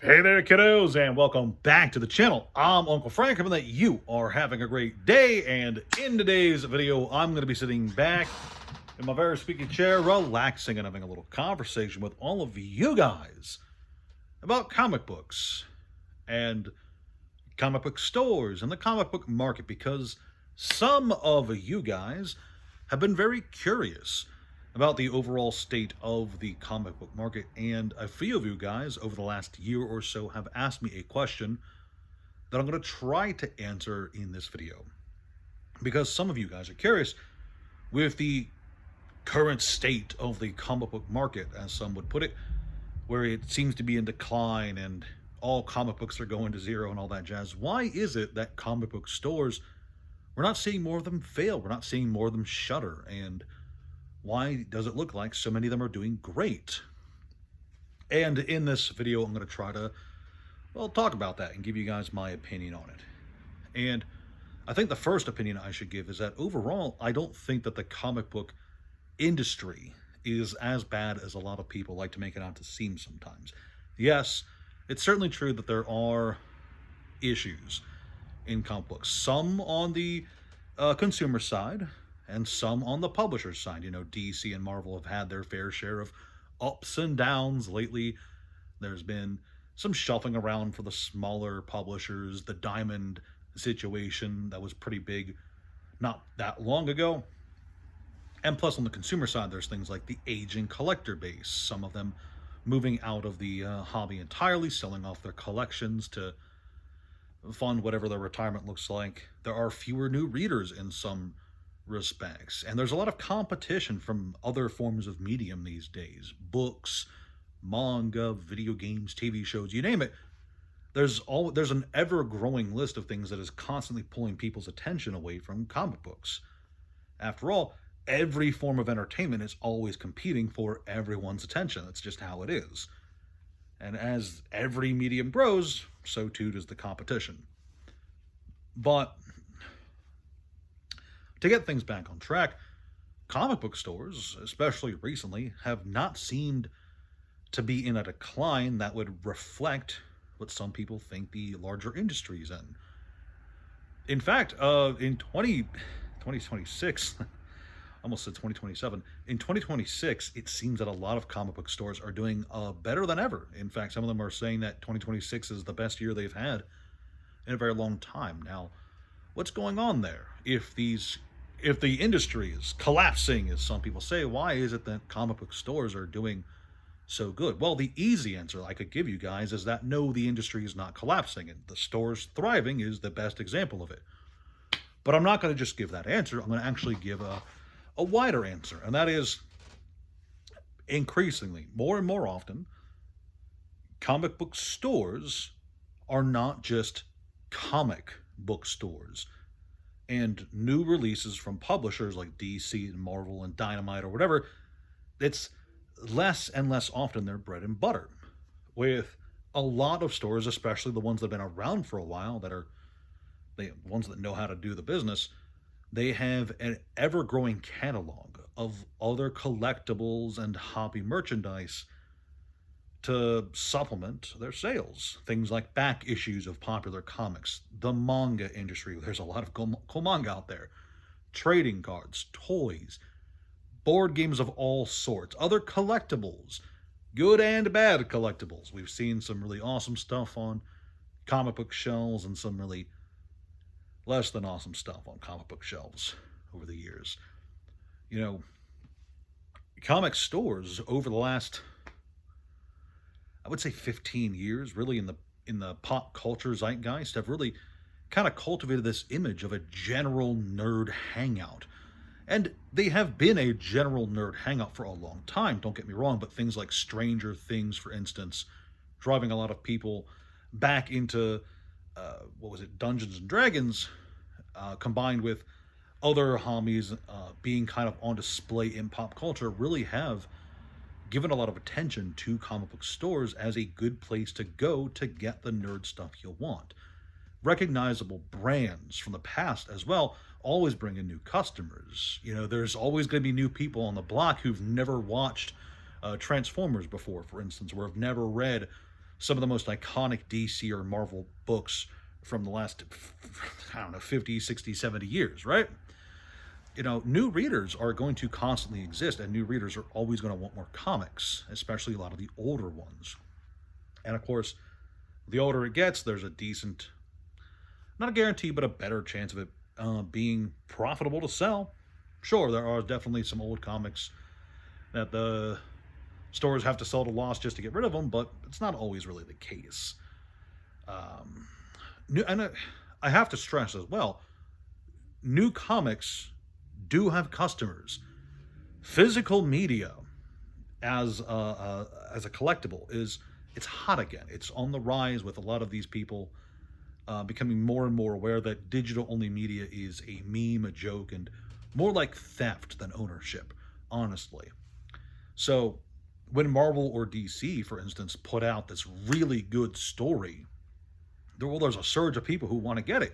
Hey there, kiddos, and welcome back to the channel. I'm Uncle Frank, hoping that you are having a great day, and in today's video, I'm going to be sitting back in my very squeaky chair, relaxing and having a little conversation with all of you guys about comic books and comic book stores and the comic book market, because some of you guys have been very curious about the overall state of the comic book market, and a few of you guys over the last year or so have asked me a question that I'm going to try to answer in this video, because some of you guys are curious with the current state of the comic book market, as some would put it, where it seems to be in decline and all comic books are going to zero and all that jazz. Why is it that comic book stores, we're not seeing more of them fail? We're not seeing more of them shutter, and why does it look like so many of them are doing great? And in this video, I'm going to try to, well, talk about that and give you guys my opinion on it. And I think the first opinion I should give is that overall, I don't think that the comic book industry is as bad as a lot of people like to make it out to seem sometimes. Yes, it's certainly true that there are issues in comic books, some on the consumer side, and some on the publisher's side. You know, DC and Marvel have had their fair share of ups and downs lately. There's been some shuffling around for the smaller publishers. The Diamond situation, that was pretty big not that long ago. And plus, on the consumer side, there's things like the aging collector base, some of them moving out of the hobby entirely, selling off their collections to fund whatever their retirement looks like. There are fewer new readers in some respects, and there's a lot of competition from other forms of medium these days: books, manga, video games, TV shows, you name it. There's an ever-growing list of things that is constantly pulling people's attention away from comic books. After all, every form of entertainment is always competing for everyone's attention. That's just how it is. And as every medium grows, so too does the competition. But to get things back on track, comic book stores, especially recently, have not seemed to be in a decline that would reflect what some people think the larger industry is in. In fact, in 2026, almost said 2027, in 2026, it seems that a lot of comic book stores are doing better than ever. In fact, some of them are saying that 2026 is the best year they've had in a very long time. Now, what's going on there? If the industry is collapsing, as some people say, why is it that comic book stores are doing so good? Well, the easy answer I could give you guys is that no, the industry is not collapsing, and the stores thriving is the best example of it. But I'm not going to just give that answer. I'm going to actually give a wider answer, and that is, increasingly, more and more often, comic book stores are not just comic book stores. And new releases from publishers like DC and Marvel and Dynamite or whatever, it's less and less often their bread and butter. With a lot of stores, especially the ones that have been around for a while, that are the ones that know how to do the business, they have an ever-growing catalog of other collectibles and hobby merchandise to supplement their sales. Things like back issues of popular comics, the manga industry, there's a lot of cool manga out there, trading cards, toys, board games of all sorts, other collectibles, good and bad collectibles. We've seen some really awesome stuff on comic book shelves and some really less than awesome stuff on comic book shelves over the years. You know, comic stores over the last, I would say, 15 years, really in the pop culture zeitgeist, have really kind of cultivated this image of a general nerd hangout. And they have been a general nerd hangout for a long time, don't get me wrong, but things like Stranger Things, for instance, driving a lot of people back into, Dungeons and Dragons, combined with other hobbies being kind of on display in pop culture, really have given a lot of attention to comic book stores as a good place to go to get the nerd stuff you want. Recognizable brands from the past as well always bring in new customers. You know, there's always going to be new people on the block who've never watched Transformers before, for instance, or have never read some of the most iconic DC or Marvel books from the last, I don't know, 50, 60, 70 years, right? New readers are going to constantly exist, and new readers are always going to want more comics, especially a lot of the older ones. And of course, the older it gets, there's a decent, not a guarantee, but a better chance of it being profitable to sell. Sure, there are definitely some old comics that the stores have to sell to loss just to get rid of them, but it's not always really the case. And I have to stress as well, new comics do have customers. Physical media as a collectible it's hot again. It's on the rise with a lot of these people becoming more and more aware that digital only media is a meme, a joke, and more like theft than ownership, honestly. So when Marvel or DC, for instance, put out this really good story, there's a surge of people who want to get it.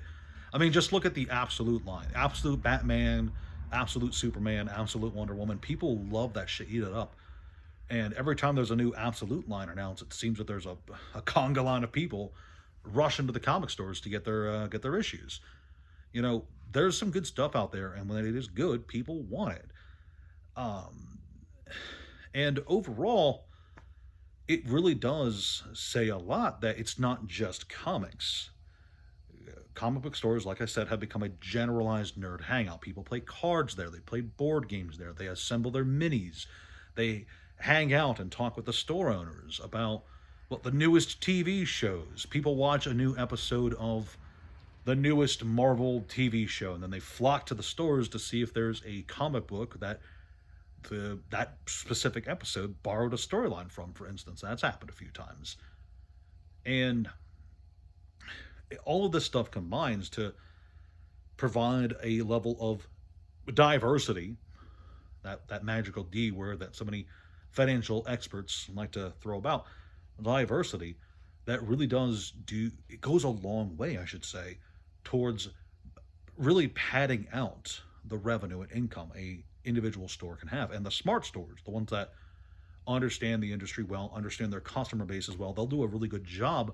I mean, just look at the Absolute line. Absolute Batman, Absolute Superman, Absolute Wonder Woman. People love that shit, eat it up. And every time there's a new Absolute line announced, it seems that there's a conga line of people rush into the comic stores to get their issues. There's some good stuff out there, and when it is good, people want it. And overall, it really does say a lot that it's not just comics. Comic book stores, like I said, have become a generalized nerd hangout. People play cards there. They play board games there. They assemble their minis. They hang out and talk with the store owners about the newest TV shows. People watch a new episode of the newest Marvel TV show, and then they flock to the stores to see if there's a comic book that that specific episode borrowed a storyline from, for instance. That's happened a few times. And all of this stuff combines to provide a level of diversity, that magical D word that so many financial experts like to throw about, diversity, that really it goes a long way, I should say, towards really padding out the revenue and income a individual store can have. And the smart stores, the ones that understand the industry well, understand their customer base as well, they'll do a really good job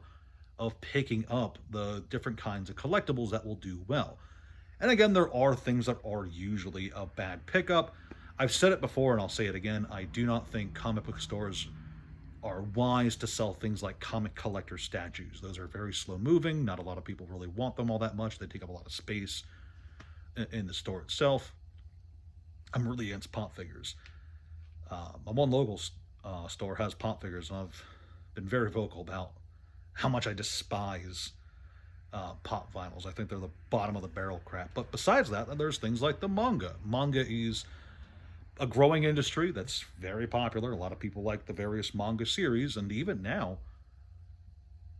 of picking up the different kinds of collectibles that will do well. And again, there are things that are usually a bad pickup. I've said it before and I'll say it again. I do not think comic book stores are wise to sell things like comic collector statues. Those are very slow moving. Not a lot of people really want them all that much. They take up a lot of space in the store itself. I'm really against pop figures. My one local store has pop figures, and I've been very vocal about how much I despise pop vinyls. I think they're the bottom of the barrel crap. But besides that, there's things like the manga. Manga is a growing industry that's very popular. A lot of people like the various manga series, and even now,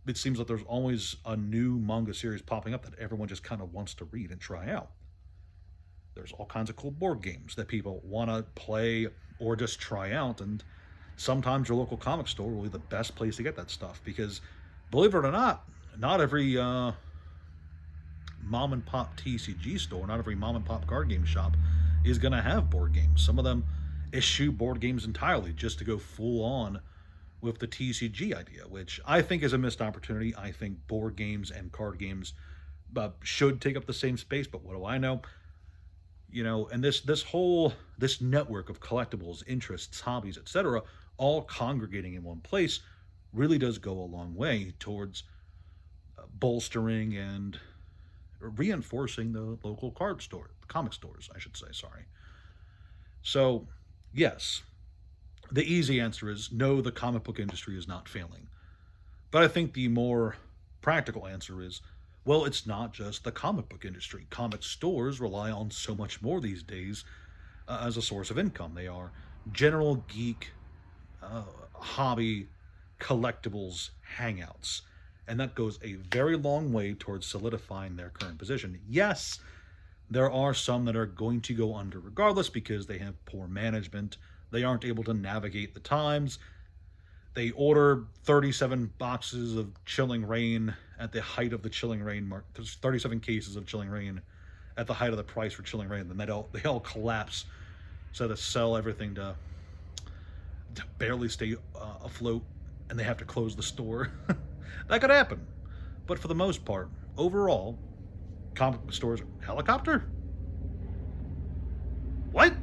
it seems that there's always a new manga series popping up that everyone just kind of wants to read and try out. There's all kinds of cool board games that people want to play or just try out, and sometimes your local comic store will be the best place to get that stuff, because believe it or not every mom and pop TCG store, not every mom and pop card game shop is going to have board games. Some of them eschew board games entirely just to go full on with the TCG idea, which I think is a missed opportunity. I think board games and card games should take up the same space, but what do I know? And this network of collectibles, interests, hobbies, etc., all congregating in one place really does go a long way towards bolstering and reinforcing the local comic stores, I should say, sorry. So, yes, the easy answer is no, the comic book industry is not failing. But I think the more practical answer is, well, it's not just the comic book industry. Comic stores rely on so much more these days as a source of income. They are general geek, hobby, collectibles hangouts. And that goes a very long way towards solidifying their current position. Yes, there are some that are going to go under regardless because they have poor management. They aren't able to navigate the times. They order 37 boxes of Chilling Reign at the height of the Chilling Reign mark. There's 37 cases of Chilling Reign at the height of the price for Chilling Reign. Then they all collapse. So to sell everything to barely stay afloat and they have to close the store. That could happen. But for the most part, overall, comic book stores, helicopter? What?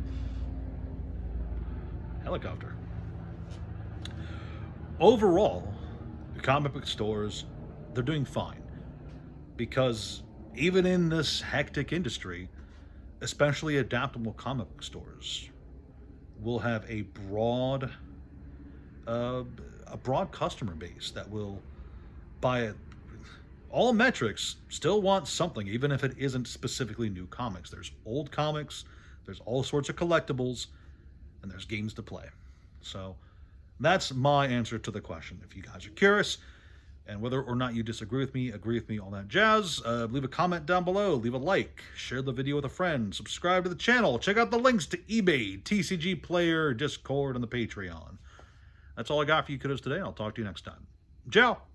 Helicopter. Overall, the comic book stores, they're doing fine. Because even in this hectic industry, especially adaptable comic book stores, will have a broad customer base that will buy it. All metrics still want something, even if it isn't specifically new comics. There's old comics, there's all sorts of collectibles, and there's games to play. So that's my answer to the question. If you guys are curious, and whether or not you disagree with me, agree with me, all that jazz, leave a comment down below, leave a like, share the video with a friend, subscribe to the channel, check out the links to eBay, TCG Player, Discord, and the Patreon. That's all I got for you kiddos today. I'll talk to you next time. Ciao!